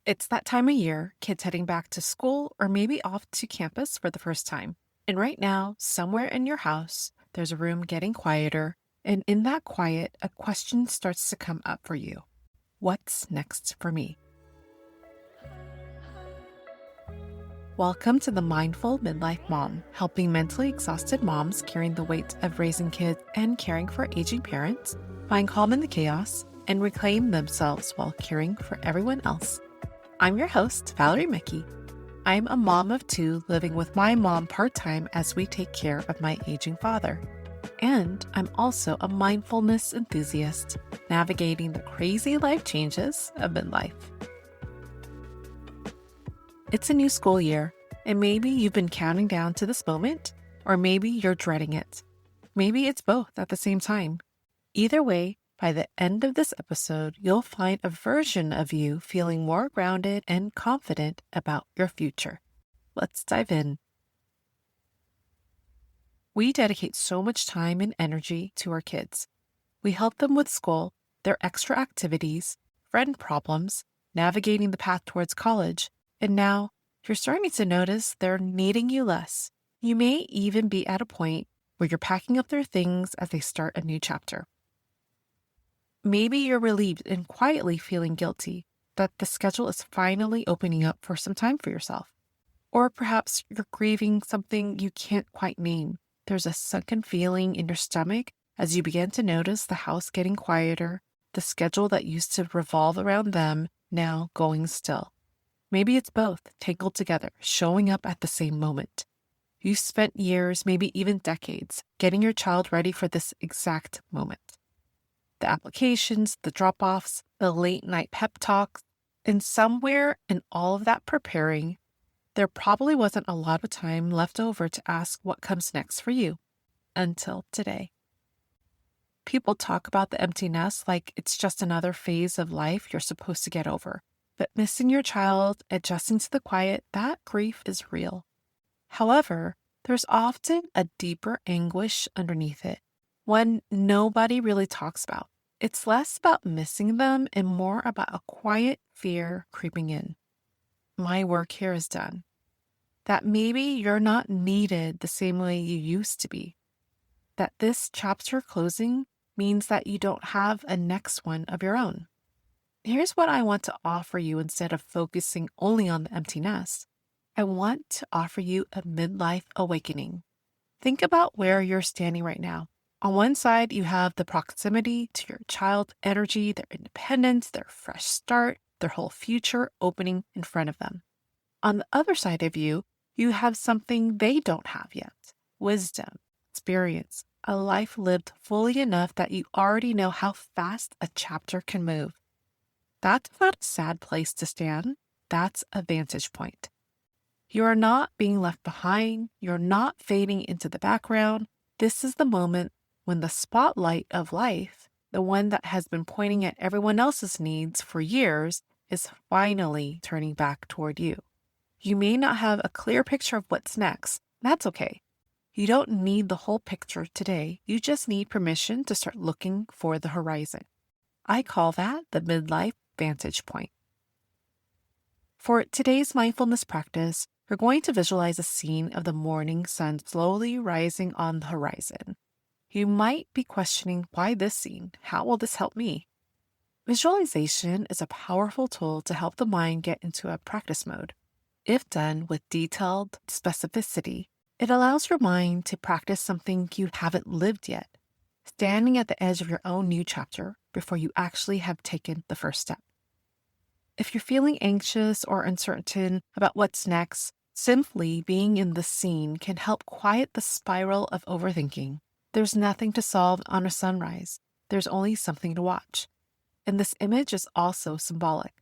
It's that time of year, kids heading back to school or maybe off to campus for the first time. And right now, somewhere in your house, there's a room getting quieter. And in that quiet, a question starts to come up for you. What's next for me? Welcome to the Mindful Midlife Mom, helping mentally exhausted moms carrying the weight of raising kids and caring for aging parents find calm in the chaos and reclaim themselves while caring for everyone else. I'm your host, Valerie Mickey. I'm a mom of two living with my mom part-time as we take care of my aging father. And I'm also a mindfulness enthusiast, navigating the crazy life changes of midlife. It's a new school year, and maybe you've been counting down to this moment, or maybe you're dreading it. Maybe it's both at the same time. Either way, by the end of this episode, you'll find a version of you feeling more grounded and confident about your future. Let's dive in. We dedicate so much time and energy to our kids. We help them with school, their extra activities, friend problems, navigating the path towards college, and now you're starting to notice they're needing you less. You may even be at a point where you're packing up their things as they start a new chapter. Maybe you're relieved and quietly feeling guilty that the schedule is finally opening up for some time for yourself. Or perhaps you're grieving something you can't quite name. There's a sunken feeling in your stomach as you begin to notice the house getting quieter, the schedule that used to revolve around them now going still. Maybe it's both, tangled together, showing up at the same moment. You've spent years, maybe even decades, getting your child ready for this exact moment. The applications, the drop-offs, the late-night pep talks, and somewhere in all of that preparing, there probably wasn't a lot of time left over to ask what comes next for you, until today. People talk about the empty nest like it's just another phase of life you're supposed to get over. But missing your child, adjusting to the quiet, that grief is real. However, there's often a deeper anguish underneath it, one nobody really talks about. It's less about missing them and more about a quiet fear creeping in. My work here is done. That maybe you're not needed the same way you used to be. That this chapter closing means that you don't have a next one of your own. Here's what I want to offer you instead of focusing only on the empty nest. I want to offer you a midlife awakening. Think about where you're standing right now. On one side, you have the proximity to your child's energy, their independence, their fresh start, their whole future opening in front of them. On the other side of you, you have something they don't have yet: wisdom, experience, a life lived fully enough that you already know how fast a chapter can move. That's not a sad place to stand. That's a vantage point. You are not being left behind. You're not fading into the background. This is the moment when the spotlight of life, the one that has been pointing at everyone else's needs for years, is finally turning back toward you. You may not have a clear picture of what's next. That's okay. You don't need the whole picture today. You just need permission to start looking for the horizon. I call that the Midlife Vantage Point. For today's mindfulness practice, we're going to visualize a scene of the morning sun slowly rising on the horizon. You might be questioning, why this scene? How will this help me? Visualization is a powerful tool to help the mind get into a practice mode. If done with detailed specificity, it allows your mind to practice something you haven't lived yet, standing at the edge of your own new chapter before you actually have taken the first step. If you're feeling anxious or uncertain about what's next, simply being in the scene can help quiet the spiral of overthinking. There's nothing to solve on a sunrise. There's only something to watch. And this image is also symbolic.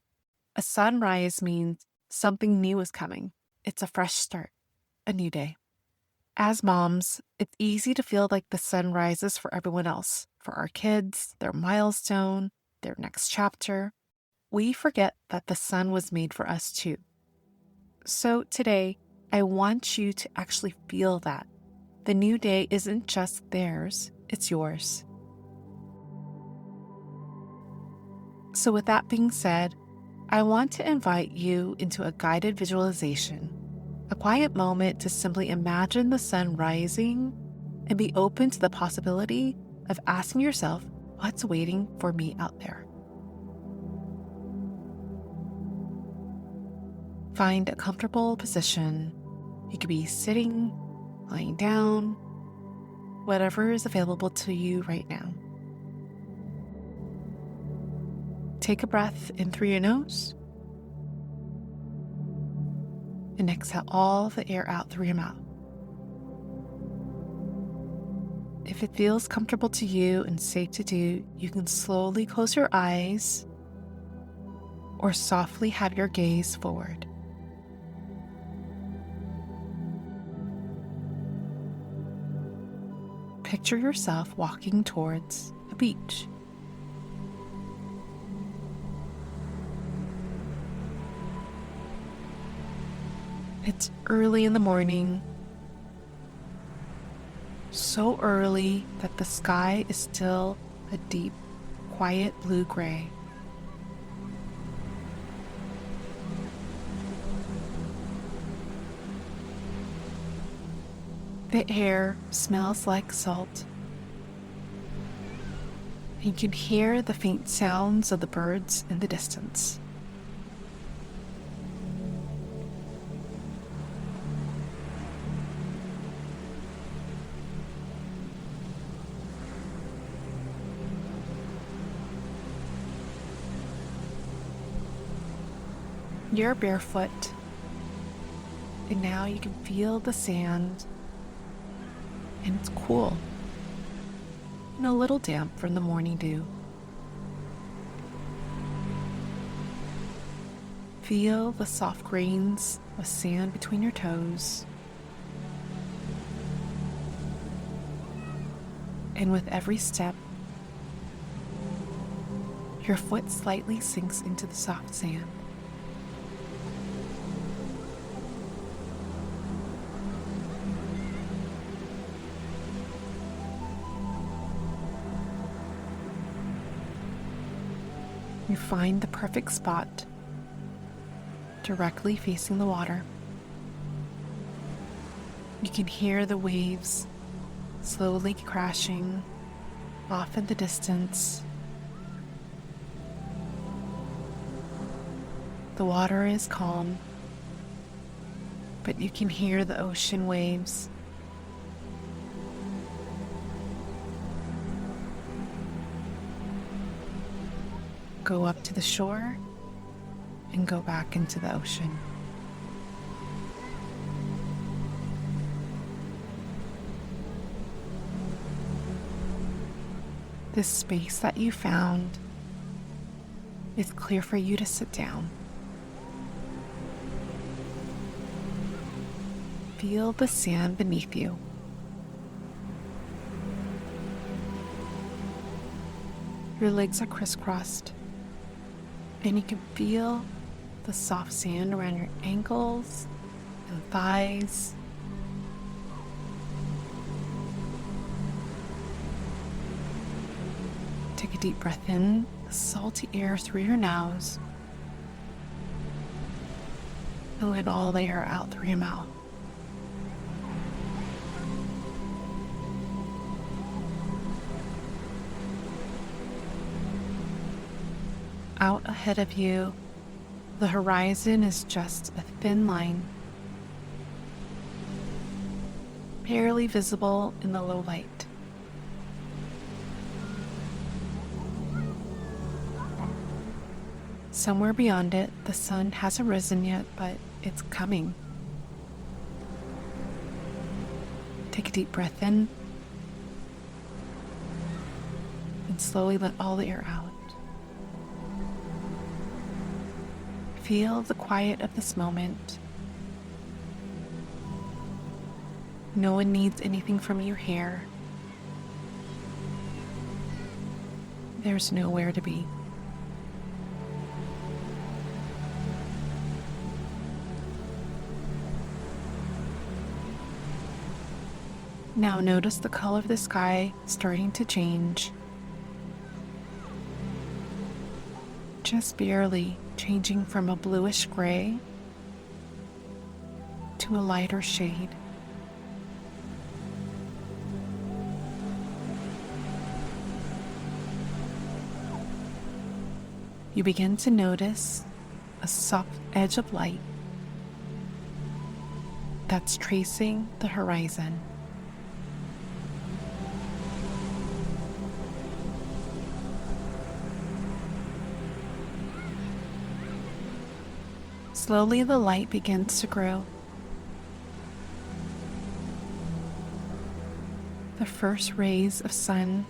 A sunrise means something new is coming. It's a fresh start, a new day. As moms, it's easy to feel like the sun rises for everyone else, for our kids, their milestone, their next chapter. We forget that the sun was made for us too. So today, I want you to actually feel that. The new day isn't just theirs, it's yours. So with that being said, I want to invite you into a guided visualization, a quiet moment to simply imagine the sun rising and be open to the possibility of asking yourself, what's waiting for me out there? Find a comfortable position. You could be sitting, lying down, whatever is available to you right now. Take a breath in through your nose and exhale all the air out through your mouth. If it feels comfortable to you and safe to do, you can slowly close your eyes or softly have your gaze forward. Picture yourself walking towards a beach. It's early in the morning, so early that the sky is still a deep, quiet blue-gray. The air smells like salt. You can hear the faint sounds of the birds in the distance. You're barefoot, and now you can feel the sand, and it's cool and a little damp from the morning dew. Feel the soft grains of sand between your toes, and with every step, your foot slightly sinks into the soft sand. You find the perfect spot directly facing the water. You can hear the waves slowly crashing off in the distance. The water is calm, but you can hear the ocean waves. Go up to the shore and go back into the ocean. This space that you found is clear for you to sit down. Feel the sand beneath you. Your legs are crisscrossed, and you can feel the soft sand around your ankles and thighs. Take a deep breath in, the salty air through your nose, and let all the air out through your mouth. Out ahead of you, the horizon is just a thin line, barely visible in the low light. Somewhere beyond it, the sun hasn't risen yet, but it's coming. Take a deep breath in and slowly let all the air out. Feel the quiet of this moment. No one needs anything from you here. There's nowhere to be. Now notice the color of the sky starting to change. Just barely, changing from a bluish gray to a lighter shade. You begin to notice a soft edge of light that's tracing the horizon. Slowly, the light begins to grow. The first rays of sun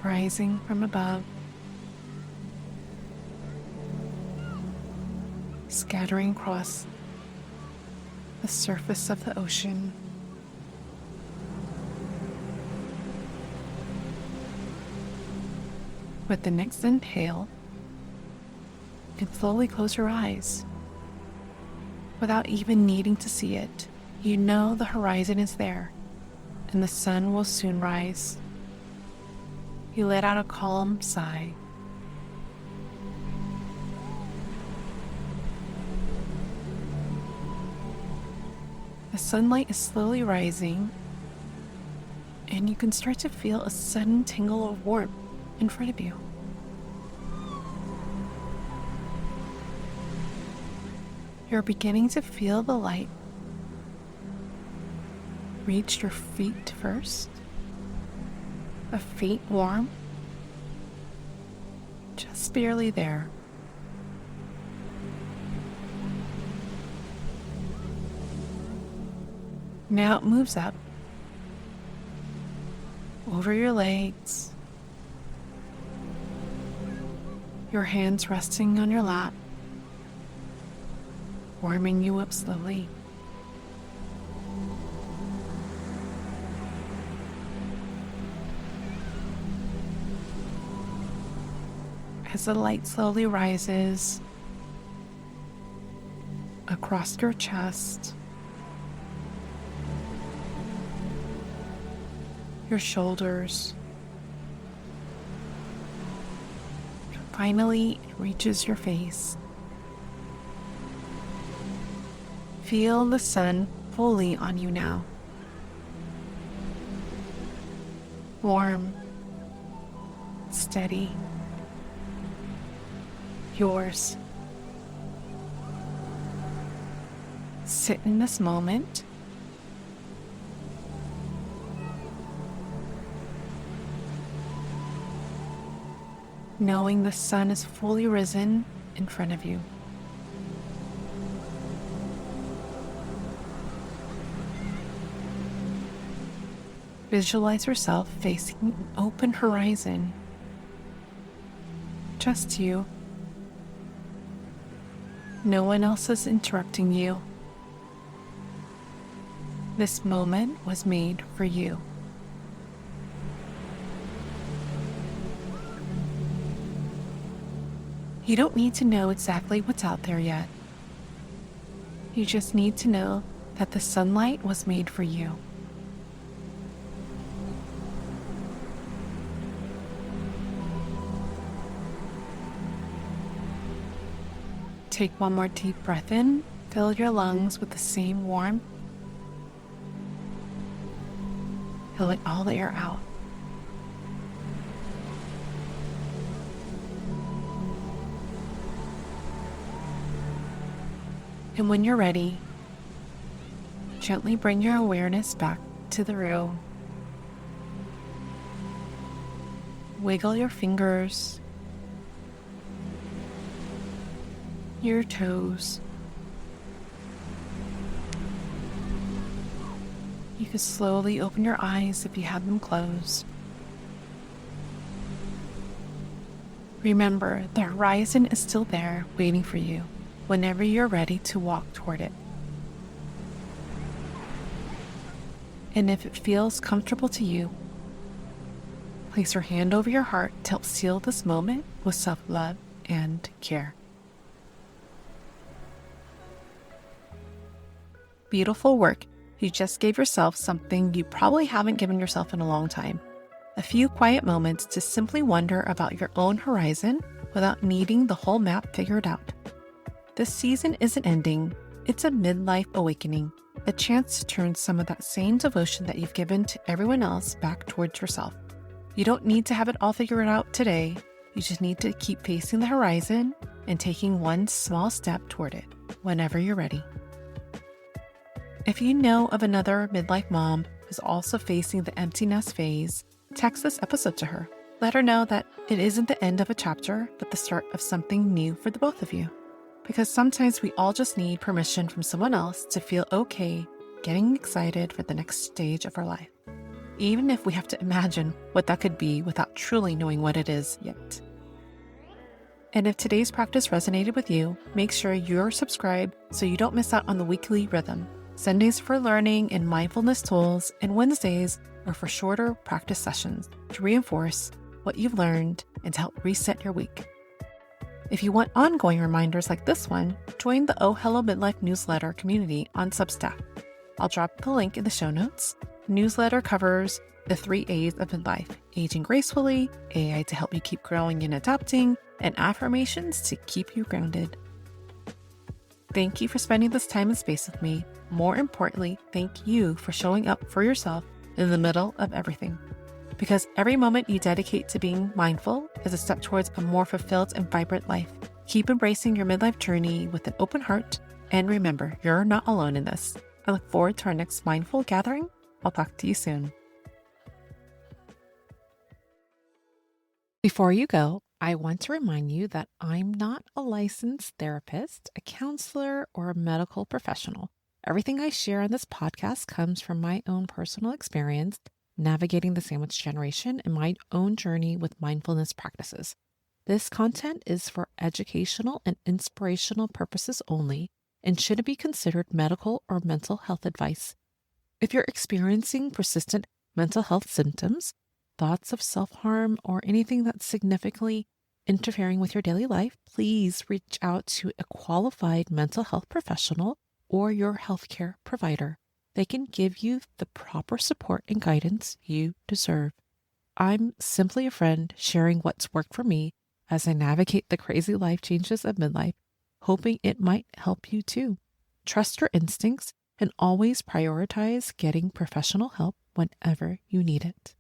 rising from above, scattering across the surface of the ocean. With the next inhale, you can slowly close your eyes. Without even needing to see it, you know the horizon is there and the sun will soon rise. You let out a calm sigh. The sunlight is slowly rising, and you can start to feel a sudden tingle of warmth in front of you. You're beginning to feel the light reach your feet first, a faint warmth, just barely there. Now it moves up over your legs, your hands resting on your lap, warming you up slowly. As the light slowly rises across your chest, your shoulders, and finally it reaches your face. Feel the sun fully on you now. Warm, steady, yours. Sit in this moment. Knowing the sun is fully risen in front of you. Visualize yourself facing an open horizon. Just you. No one else is interrupting you. This moment was made for you. You don't need to know exactly what's out there yet. You just need to know that the sunlight was made for you. Take one more deep breath in. Fill your lungs with the same warmth. Let all the air out. And when you're ready, gently bring your awareness back to the room. Wiggle your fingers, your toes. You can slowly open your eyes if you have them closed. Remember, the horizon is still there waiting for you whenever you're ready to walk toward it. And if it feels comfortable to you, place your hand over your heart to help seal this moment with self-love and care. Beautiful work. You just gave yourself something you probably haven't given yourself in a long time. A few quiet moments to simply wonder about your own horizon without needing the whole map figured out. This season isn't ending, it's a midlife awakening, a chance to turn some of that same devotion that you've given to everyone else back towards yourself. You don't need to have it all figured out today. You just need to keep facing the horizon and taking one small step toward it whenever you're ready. If you know of another midlife mom who's also facing the empty nest phase, text this episode to her. Let her know that it isn't the end of a chapter, but the start of something new for the both of you. Because sometimes we all just need permission from someone else to feel okay getting excited for the next stage of our life, even if we have to imagine what that could be without truly knowing what it is yet. And if today's practice resonated with you, make sure you're subscribed so you don't miss out on the weekly rhythm. Sundays for learning and mindfulness tools, and Wednesdays are for shorter practice sessions to reinforce what you've learned and to help reset your week. If you want ongoing reminders like this one, join the Oh Hello Midlife newsletter community on Substack. I'll drop the link in the show notes. The newsletter covers the 3 A's of midlife: aging gracefully, AI to help you keep growing and adapting, and affirmations to keep you grounded. Thank you for spending this time and space with me. More importantly, thank you for showing up for yourself in the middle of everything. Because every moment you dedicate to being mindful is a step towards a more fulfilled and vibrant life. Keep embracing your midlife journey with an open heart, and remember, you're not alone in this. I look forward to our next mindful gathering. I'll talk to you soon. Before you go, I want to remind you that I'm not a licensed therapist, a counselor, or a medical professional. Everything I share on this podcast comes from my own personal experience navigating the sandwich generation and my own journey with mindfulness practices. This content is for educational and inspirational purposes only and shouldn't be considered medical or mental health advice. If you're experiencing persistent mental health symptoms, thoughts of self-harm, or anything that's significantly interfering with your daily life, please reach out to a qualified mental health professional or your healthcare provider. They can give you the proper support and guidance you deserve. I'm simply a friend sharing what's worked for me as I navigate the crazy life changes of midlife, hoping it might help you too. Trust your instincts and always prioritize getting professional help whenever you need it.